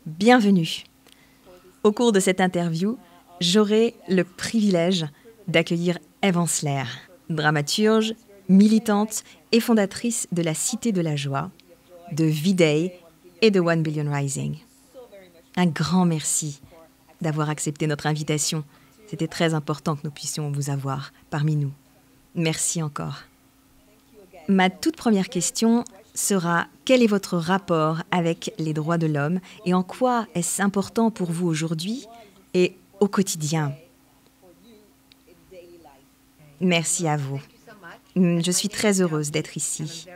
Bienvenue. Au cours de cette interview, j'aurai le privilège d'accueillir Eve Ensler, dramaturge, militante et fondatrice de la Cité de la Joie, de V-Day et de One Billion Rising. Un grand merci d'avoir accepté notre invitation. C'était très important que nous puissions vous avoir parmi nous. Merci encore. Ma toute première question sera: quel est votre rapport avec les droits de l'homme et en quoi est-ce important pour vous aujourd'hui et au quotidien? Merci à vous. Je suis très heureuse d'être ici.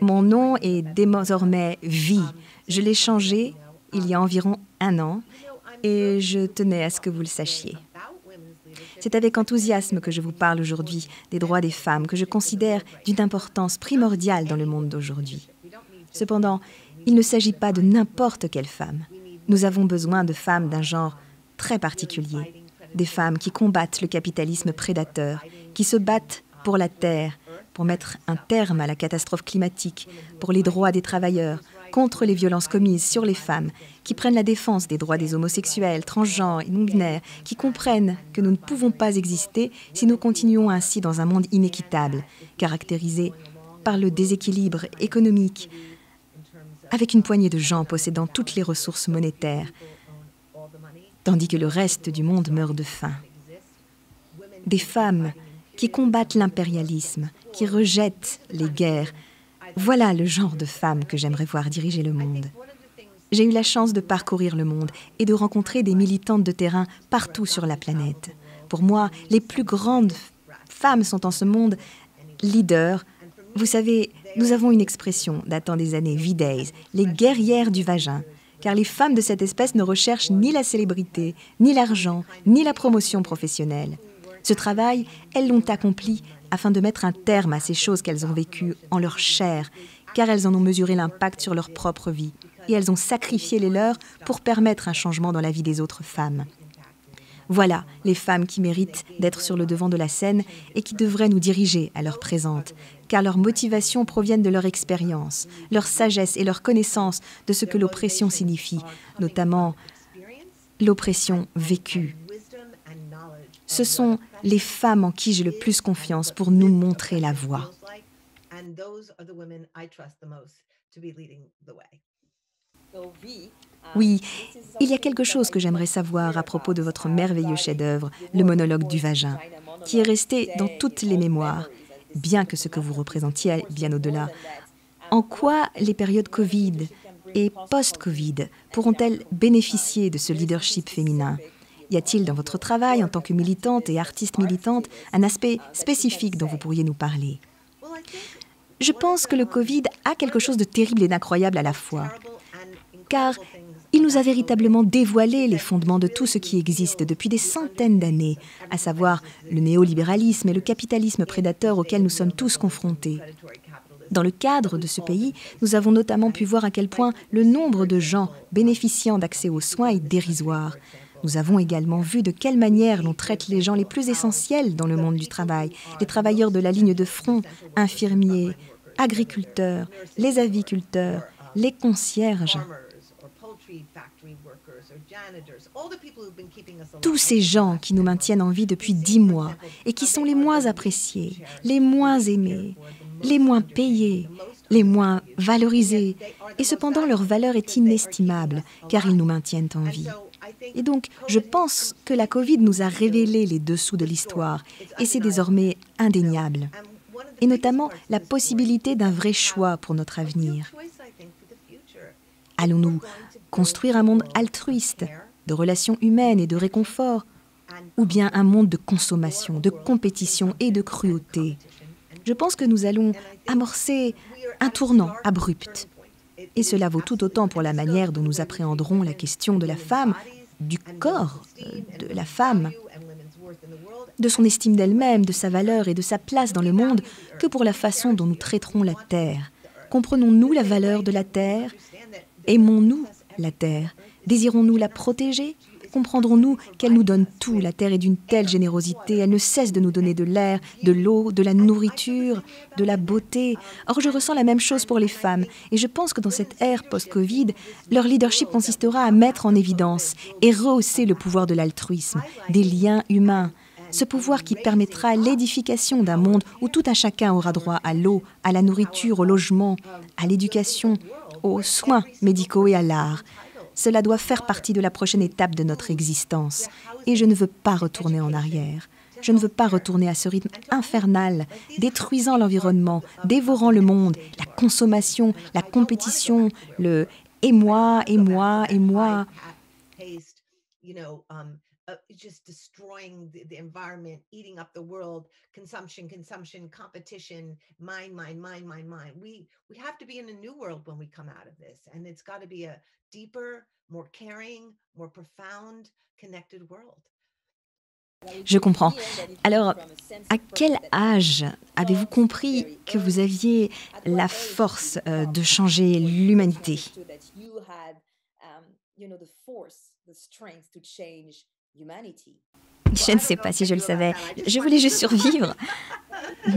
Mon nom est désormais Vi. Je l'ai changé il y a environ 1 an et je tenais à ce que vous le sachiez. C'est avec enthousiasme que je vous parle aujourd'hui des droits des femmes, que je considère d'une importance primordiale dans le monde d'aujourd'hui. Cependant, il ne s'agit pas de n'importe quelle femme. Nous avons besoin de femmes d'un genre très particulier, des femmes qui combattent le capitalisme prédateur, qui se battent pour la terre, pour mettre un terme à la catastrophe climatique, pour les droits des travailleurs, contre les violences commises sur les femmes, qui prennent la défense des droits des homosexuels, transgenres et non-binaires, qui comprennent que nous ne pouvons pas exister si nous continuons ainsi dans un monde inéquitable, caractérisé par le déséquilibre économique, avec une poignée de gens possédant toutes les ressources monétaires, tandis que le reste du monde meurt de faim. Des femmes qui combattent l'impérialisme, qui rejettent les guerres. Voilà le genre de femmes que j'aimerais voir diriger le monde. J'ai eu la chance de parcourir le monde et de rencontrer des militantes de terrain partout sur la planète. Pour moi, les plus grandes femmes sont en ce monde leaders. Vous savez, nous avons une expression datant des années V-Days, les guerrières du vagin, car les femmes de cette espèce ne recherchent ni la célébrité, ni l'argent, ni la promotion professionnelle. Ce travail, elles l'ont accompli afin de mettre un terme à ces choses qu'elles ont vécues en leur chair, car elles en ont mesuré l'impact sur leur propre vie, et elles ont sacrifié les leurs pour permettre un changement dans la vie des autres femmes. Voilà les femmes qui méritent d'être sur le devant de la scène et qui devraient nous diriger à l'heure présente, car leurs motivations proviennent de leur expérience, leur sagesse et leur connaissance de ce que l'oppression signifie, notamment l'oppression vécue. Ce sont les femmes en qui j'ai le plus confiance pour nous montrer la voie. Oui, il y a quelque chose que j'aimerais savoir à propos de votre merveilleux chef-d'œuvre, le monologue du vagin, qui est resté dans toutes les mémoires, bien que ce que vous représentiez aille bien au-delà. En quoi les périodes Covid et post-Covid pourront-elles bénéficier de ce leadership féminin ? Y a-t-il dans votre travail en tant que militante et artiste militante un aspect spécifique dont vous pourriez nous parler? Je pense que le Covid a quelque chose de terrible et d'incroyable à la fois, car il nous a véritablement dévoilé les fondements de tout ce qui existe depuis des centaines d'années, à savoir le néolibéralisme et le capitalisme prédateur auquel nous sommes tous confrontés. Dans le cadre de ce pays, nous avons notamment pu voir à quel point le nombre de gens bénéficiant d'accès aux soins est dérisoire. Nous avons également vu de quelle manière l'on traite les gens les plus essentiels dans le monde du travail, les travailleurs de la ligne de front, infirmiers, agriculteurs, les aviculteurs, les concierges. Tous ces gens qui nous maintiennent en vie depuis 10 mois et qui sont les moins appréciés, les moins aimés, les moins payés, les moins valorisés. Et cependant, leur valeur est inestimable car ils nous maintiennent en vie. Et donc, je pense que la Covid nous a révélé les dessous de l'histoire et c'est désormais indéniable. Et notamment la possibilité d'un vrai choix pour notre avenir. Allons-nous construire un monde altruiste, de relations humaines et de réconfort, ou bien un monde de consommation, de compétition et de cruauté? Je pense que nous allons amorcer un tournant abrupt. Et cela vaut tout autant pour la manière dont nous appréhenderons la question de la femme, du corps de la femme, de son estime d'elle-même, de sa valeur et de sa place dans le monde, que pour la façon dont nous traiterons la terre. Comprenons-nous la valeur de la terre? Aimons-nous la terre? Désirons-nous la protéger? comprendrons-nous qu'elle nous donne tout. La terre est d'une telle générosité, elle ne cesse de nous donner de l'air, de l'eau, de la nourriture, de la beauté. Or, je ressens la même chose pour les femmes et je pense que dans cette ère post-Covid, leur leadership consistera à mettre en évidence et rehausser le pouvoir de l'altruisme, des liens humains. Ce pouvoir qui permettra l'édification d'un monde où tout un chacun aura droit à l'eau, à la nourriture, au logement, à l'éducation, aux soins médicaux et à l'art. Cela doit faire partie de la prochaine étape de notre existence. Et je ne veux pas retourner en arrière. Je ne veux pas retourner à ce rythme infernal, détruisant l'environnement, dévorant le monde, la consommation, la compétition, le « et moi, et moi, et moi ». Just destroying the environment, eating up the world, consumption, competition, mine. We have to be in a new world when we come out of this, and it's got to be a deeper, more caring, more profound, connected world. Je comprends. Alors, à quel âge avez-vous compris que vous aviez la force de changer l'humanité? Je ne sais pas si je le savais. Je voulais juste survivre.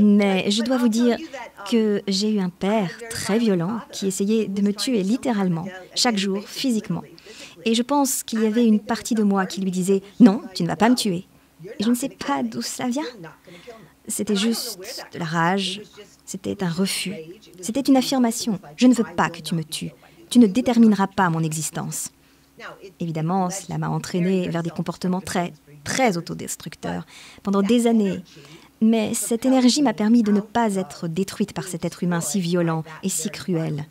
Mais je dois vous dire que j'ai eu un père très violent qui essayait de me tuer littéralement, chaque jour, physiquement. Et je pense qu'il y avait une partie de moi qui lui disait « Non, tu ne vas pas me tuer ». Et je ne sais pas d'où ça vient. C'était juste de la rage, c'était un refus, c'était une affirmation. Je ne veux pas que tu me tues. Tu ne détermineras pas mon existence. Évidemment, cela m'a entraînée vers des comportements très autodestructeurs pendant des années. Mais cette énergie m'a permis de ne pas être détruite par cet être humain si violent et si cruel.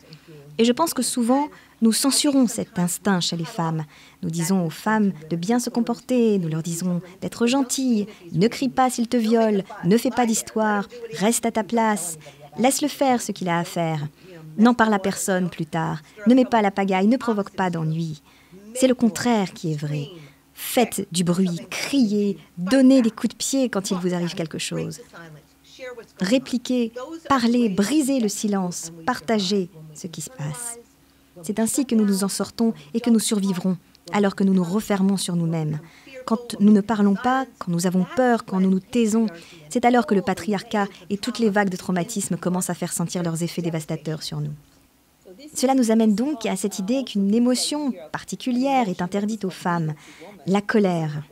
Et je pense que souvent, nous censurons cet instinct chez les femmes. Nous disons aux femmes de bien se comporter, nous leur disons d'être gentilles, ne crie pas s'il te viole, ne fais pas d'histoire, reste à ta place, laisse-le faire ce qu'il a à faire. N'en parle à personne plus tard, ne mets pas la pagaille, ne provoque pas d'ennui. C'est le contraire qui est vrai. Faites du bruit, criez, donnez des coups de pied quand il vous arrive quelque chose. Répliquez, parlez, brisez le silence, partagez ce qui se passe. C'est ainsi que nous nous en sortons et que nous survivrons, alors que nous nous refermons sur nous-mêmes. Quand nous ne parlons pas, quand nous avons peur, quand nous nous taisons, c'est alors que le patriarcat et toutes les vagues de traumatisme commencent à faire sentir leurs effets dévastateurs sur nous. Cela nous amène donc à cette idée qu'une émotion particulière est interdite aux femmes, la colère.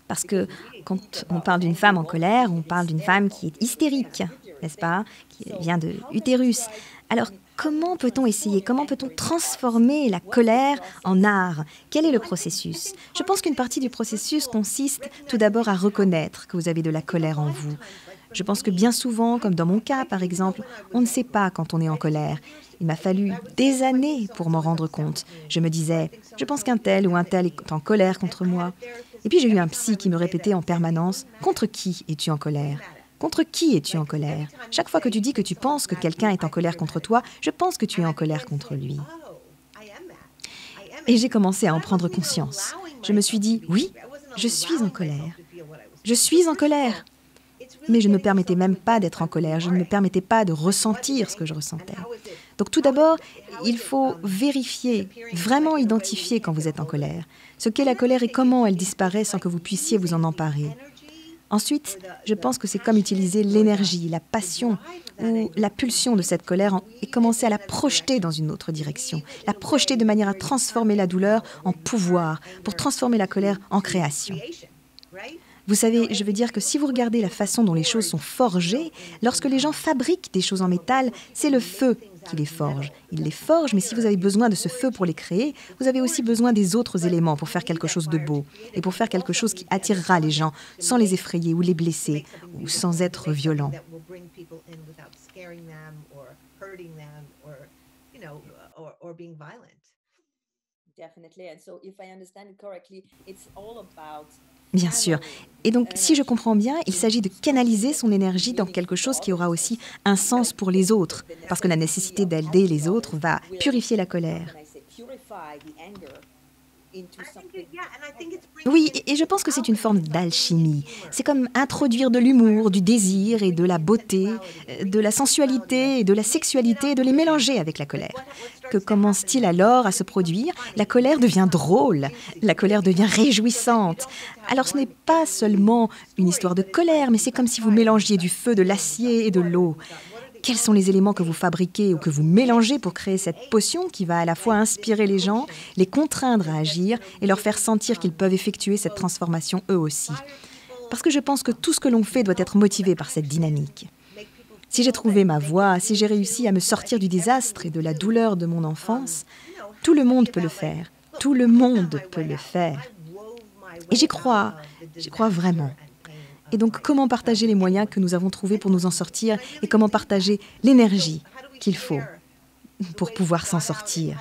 Parce que quand on parle d'une femme en colère, on parle d'une femme qui est hystérique, n'est-ce pas, qui vient de l'utérus. Alors, comment peut-on essayer, comment peut-on transformer la colère en art? Quel est le processus? Je pense qu'une partie du processus consiste tout d'abord à reconnaître que vous avez de la colère en vous. Je pense que bien souvent, comme dans mon cas par exemple, on ne sait pas quand on est en colère. Il m'a fallu des années pour m'en rendre compte. Je me disais, je pense qu'un tel ou un tel est en colère contre moi. Et puis j'ai eu un psy qui me répétait en permanence, contre qui es-tu en colère? Contre qui es-tu en colère? Chaque fois que tu dis que tu penses que quelqu'un est en colère contre toi, je pense que tu es en colère contre lui. Et j'ai commencé à en prendre conscience. Je me suis dit, oui, je suis en colère. Je suis en colère. Mais je ne me permettais même pas d'être en colère, je ne me permettais pas de ressentir ce que je ressentais. Donc tout d'abord, il faut vérifier, vraiment identifier quand vous êtes en colère, ce qu'est la colère et comment elle disparaît sans que vous puissiez vous en emparer. Ensuite, je pense que c'est comme utiliser l'énergie, la passion ou la pulsion de cette colère et commencer à la projeter dans une autre direction, la projeter de manière à transformer la douleur en pouvoir, pour transformer la colère en création. Vous savez, je veux dire que si vous regardez la façon dont les choses sont forgées, lorsque les gens fabriquent des choses en métal, c'est le feu qui les forge. Ils les forgent, mais si vous avez besoin de ce feu pour les créer, vous avez aussi besoin des autres éléments pour faire quelque chose de beau et pour faire quelque chose qui attirera les gens sans les effrayer ou les blesser ou sans être violent. Bien sûr. Et donc, si je comprends bien, il s'agit de canaliser son énergie dans quelque chose qui aura aussi un sens pour les autres, parce que la nécessité d'aider les autres va purifier la colère. Oui, et je pense que c'est une forme d'alchimie. C'est comme introduire de l'humour, du désir et de la beauté, de la sensualité et de la sexualité, et de les mélanger avec la colère. Que commence-t-il alors à se produire? La colère devient drôle, la colère devient réjouissante. Alors ce n'est pas seulement une histoire de colère, mais c'est comme si vous mélangiez du feu, de l'acier et de l'eau. Quels sont les éléments que vous fabriquez ou que vous mélangez pour créer cette potion qui va à la fois inspirer les gens, les contraindre à agir et leur faire sentir qu'ils peuvent effectuer cette transformation eux aussi? Parce que je pense que tout ce que l'on fait doit être motivé par cette dynamique. Si j'ai trouvé ma voie, si j'ai réussi à me sortir du désastre et de la douleur de mon enfance, tout le monde peut le faire. Tout le monde peut le faire. Et j'y crois vraiment. Et donc, comment partager les moyens que nous avons trouvés pour nous en sortir et comment partager l'énergie qu'il faut pour pouvoir s'en sortir?